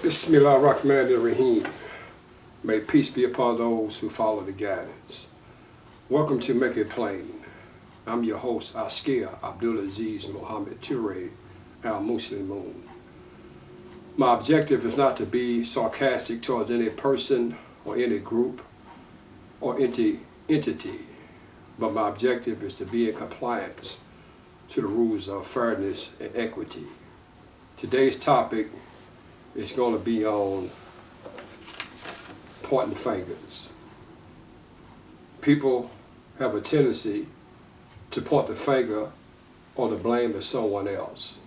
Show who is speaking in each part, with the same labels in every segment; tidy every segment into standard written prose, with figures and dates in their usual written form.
Speaker 1: Bismillah ar-Rahman ar-Rahim. May peace be upon those who follow the guidance. Welcome to Make It Plain. I'm your host, Askia Abdulaziz Muhammad Ture al-Muslimun. My objective is not to be sarcastic towards any person or any group or entity, but my objective is to be in compliance to the rules of fairness and equity. Today's topic is going to be on pointing fingers. People have a tendency to point the finger or to blame at someone else.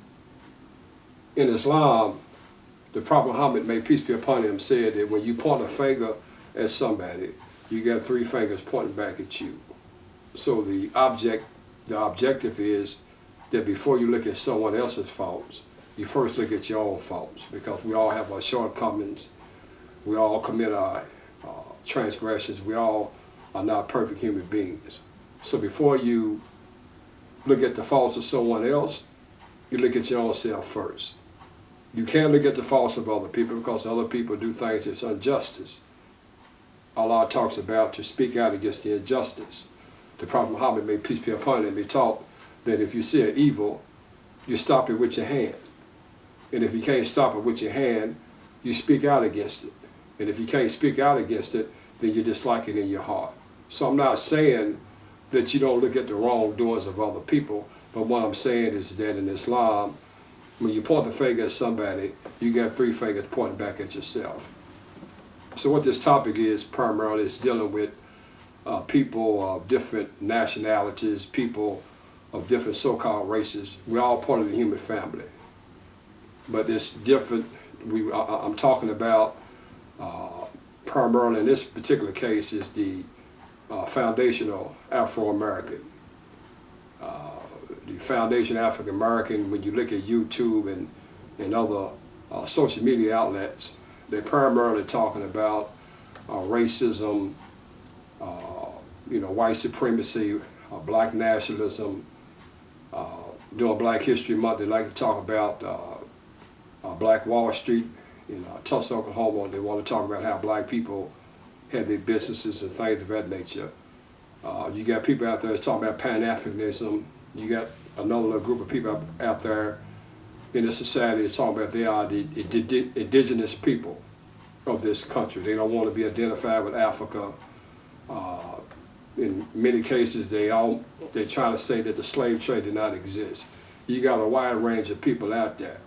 Speaker 1: In Islam, the Prophet Muhammad, may peace be upon him, said that when you point a finger at somebody, you got three fingers pointing back at you. So the objective is that before you look at someone else's faults, you first look at your own faults, because we all have our shortcomings. We all commit our transgressions. We all are not perfect human beings. So before you look at the faults of someone else, you look at your own self first. You can't look at the faults of other people because other people do things that's injustice. Allah talks about to speak out against the injustice. The Prophet Muhammad, may peace be upon him, he taught that if you see an evil, you stop it with your hand. And if you can't stop it with your hand, you speak out against it. And if you can't speak out against it, then you dislike it in your heart. So I'm not saying that you don't look at the wrongdoings of other people, but what I'm saying is that in Islam, when you point the finger at somebody, you got three fingers pointing back at yourself. So what this topic is primarily is dealing with people of different nationalities, people of different so-called races. We're all part of the human family. But it's different. I'm talking about primarily in this particular case is the foundational Afro-American. The foundation African-American, when you look at YouTube and other social media outlets, they're primarily talking about racism, white supremacy, black nationalism. During Black History Month, they like to talk about Black Wall Street in Tulsa, Oklahoma. They want to talk about how black people had their businesses and things of that nature. You got people out there that's talking about Pan-Africanism. You got another little group of people out there in the society that's talking about they are the indigenous people of this country. They don't want to be identified with Africa. In many cases, they're trying to say that the slave trade did not exist. You got a wide range of people out there.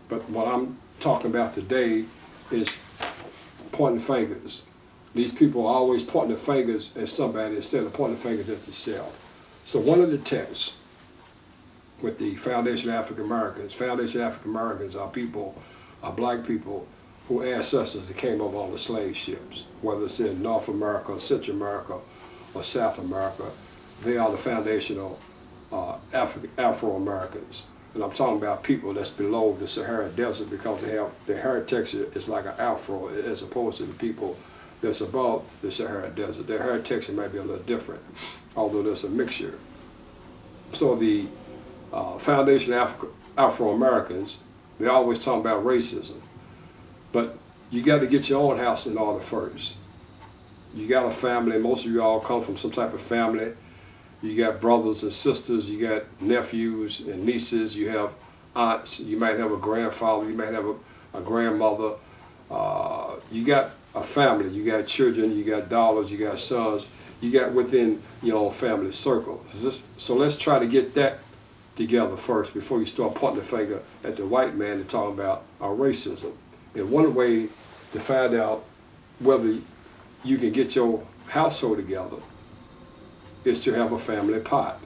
Speaker 1: But what I'm talking about today is pointing fingers. These people are always pointing the fingers at somebody instead of pointing fingers at themselves. So one of the texts with the Foundation of African Americans are black people who ancestors that came over on the slave ships, whether it's in North America, Central America, or South America. They are the foundational Afro-Americans. And I'm talking about people that's below the Sahara Desert because their hair texture is like an afro as opposed to the people that's above the Sahara Desert. Their hair texture may be a little different, although there's a mixture. So the Foundation of Afro-Americans, they're always talking about racism. But you got to get your own house in order first. You got a family, most of you all come from some type of family. You got brothers and sisters, you got nephews and nieces, you have aunts, you might have a grandfather, you might have a grandmother. You got a family, you got children, you got daughters, you got sons, you got within your own family circle. So let's try to get that together first before you start pointing the finger at the white man and talking about our racism. And one way to find out whether you can get your household together is to have a family pot.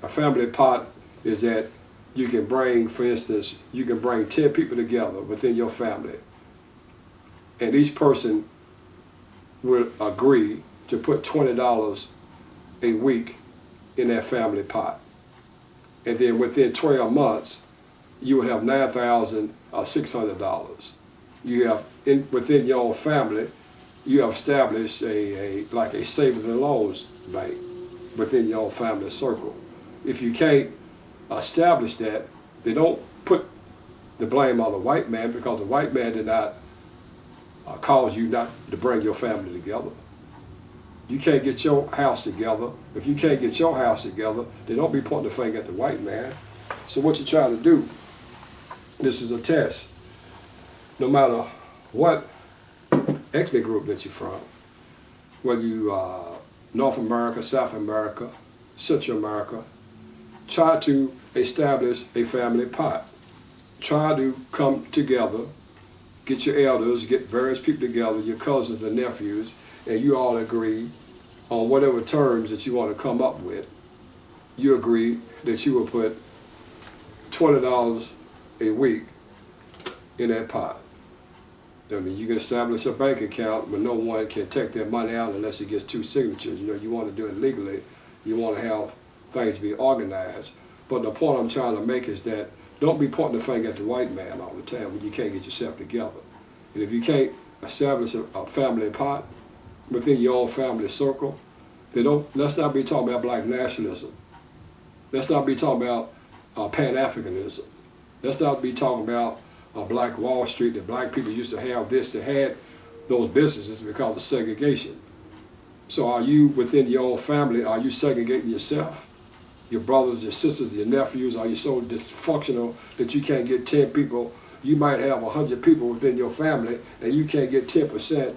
Speaker 1: A family pot is that you can bring, for instance, you can bring 10 people together within your family, and each person will agree to put $20 a week in that family pot. And then within 12 months, you will have $9,600. You have, within your own family, you have established a savings and loans bank within your own family circle. If you can't establish that, they don't put the blame on the white man, because the white man did not cause you not to bring your family together. You can't get your house together. If you can't get your house together, then don't be pointing the finger at the white man. So what you're trying to do, this is a test. No matter what ethnic group that you're from, whether you are North America, South America, Central America, try to establish a family pot. Try to come together, get your elders, get various people together, your cousins and nephews, and you all agree on whatever terms that you want to come up with. You agree that you will put $20 a week in that pot. I mean, you can establish a bank account, but no one can take their money out unless it gets 2 signatures. You know, you want to do it legally. You want to have things be organized. But the point I'm trying to make is that don't be pointing the finger at the white man all the time when you can't get yourself together. And if you can't establish a family pot within your own family circle, then let's not be talking about black nationalism. Let's not be talking about Pan-Africanism. Let's not be talking about Black Wall Street, that black people used to have this, they had those businesses because of segregation. So are you within your own family, are you segregating yourself? Your brothers, your sisters, your nephews, are you so dysfunctional that you can't get 10 people? You might have 100 people within your family and you can't get 10%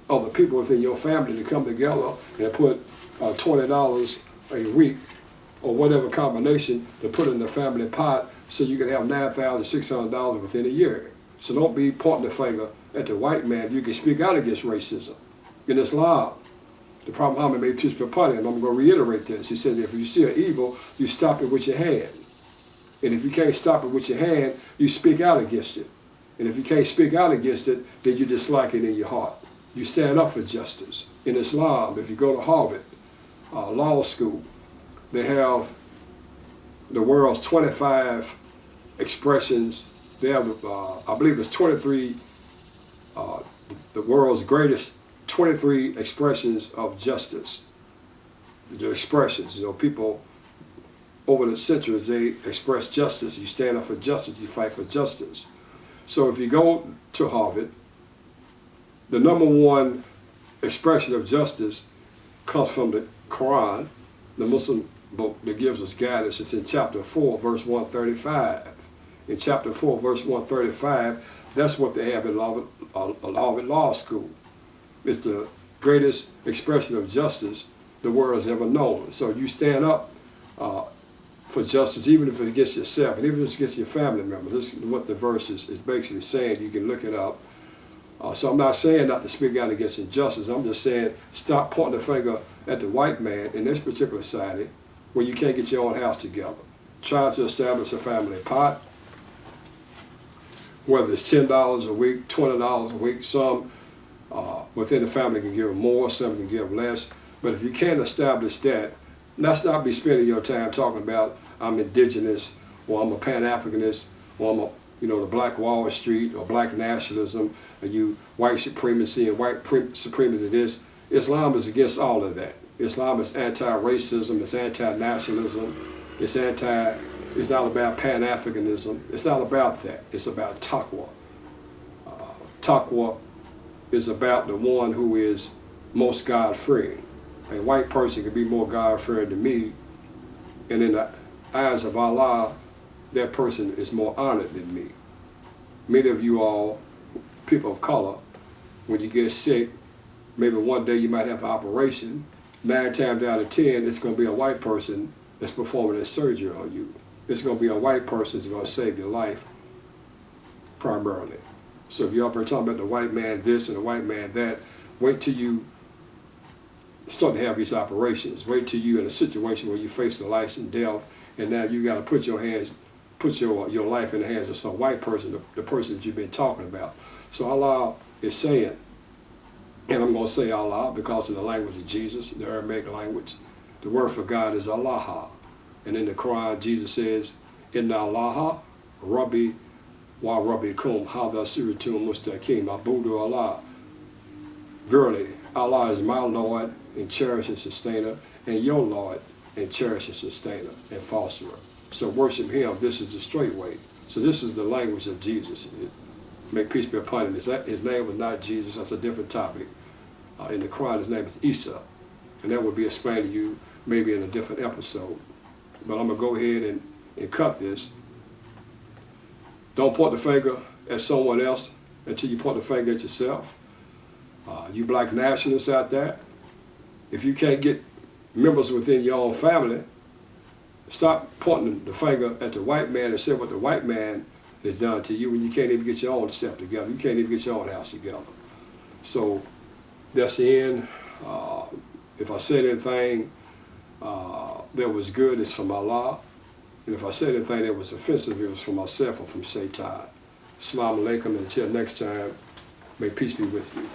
Speaker 1: of the people within your family to come together and put $20 a week or whatever combination to put in the family pot so you can have $9,600 within a year. So don't be pointing the finger at the white man. You can speak out against racism. In Islam, the Prophet Muhammad made peace be upon him. I'm going to reiterate this. He said, if you see an evil, you stop it with your hand. And if you can't stop it with your hand, you speak out against it. And if you can't speak out against it, then you dislike it in your heart. You stand up for justice. In Islam, if you go to Harvard Law School, they have the world's 25 expressions. They have, I believe it's 23, the world's greatest 23 expressions of justice. The expressions, you know, people over the centuries, they express justice. You stand up for justice, you fight for justice. So if you go to Harvard, the number one expression of justice comes from the Quran, the Muslim book that gives us guidance. It's in chapter 4, verse 135. In chapter 4, verse 135, that's what they have in Harvard Law School. It's the greatest expression of justice the world has ever known. So you stand up for justice, even if it's against yourself, and even if it's against your family member. This is what the verse is basically saying. You can look it up. So I'm not saying not to speak out against injustice. I'm just saying stop pointing the finger at the white man in this particular society where you can't get your own house together. Try to establish a family pot, whether it's $10 a week, $20 a week. Some within the family can give more, some can give less. But if you can't establish that, let's not be spending your time talking about I'm indigenous, or I'm a Pan-Africanist, or I'm a, the Black Wall Street, or black nationalism, or you white supremacy and white supremacy this. Islam is against all of that. Islam is anti-racism, it's anti-nationalism, it's not about Pan-Africanism, it's not about that. It's about taqwa. Taqwa is about the one who is most God-fearing. A white person can be more God-fearing than me, and in the eyes of Allah, that person is more honored than me. Many of you all, people of color, when you get sick, maybe one day you might have an operation, 9 times out of 10, it's going to be a white person that's performing a surgery on you. It's going to be a white person that's going to save your life, primarily. So if you're up here talking about the white man this and the white man that, wait till you start to have these operations. Wait till you're in a situation where you face the life and death, and now you got to put your life in the hands of some white person, the person that you've been talking about. So Allah is saying, and I'm going to say Allah because of the language of Jesus, the Aramaic language. The word for God is Allah. And in the Quran, Jesus says, Inna Allah, Rabbi wa Rabbikum, Hadha Siritum Mustaqim, Abudu Allah. Verily, Allah is my Lord and cherish and sustainer, and your Lord and cherish and sustainer and fosterer. So worship Him. This is the straight way. So this is the language of Jesus. May peace be upon him. His name was not Jesus. That's a different topic. In the Quran, his name is Isa. And that will be explained to you maybe in a different episode. But I'm going to go ahead and cut this. Don't point the finger at someone else until you point the finger at yourself. You black nationalists out there, if you can't get members within your own family, stop pointing the finger at the white man and say what the white man has done to you when you can't even get your own self together. You can't even get your own house together. So that's the end. If I said anything that was good, it's from Allah. And if I said anything that was offensive, it was from myself or from Shaitan. Assalamu alaikum, and until next time, may peace be with you.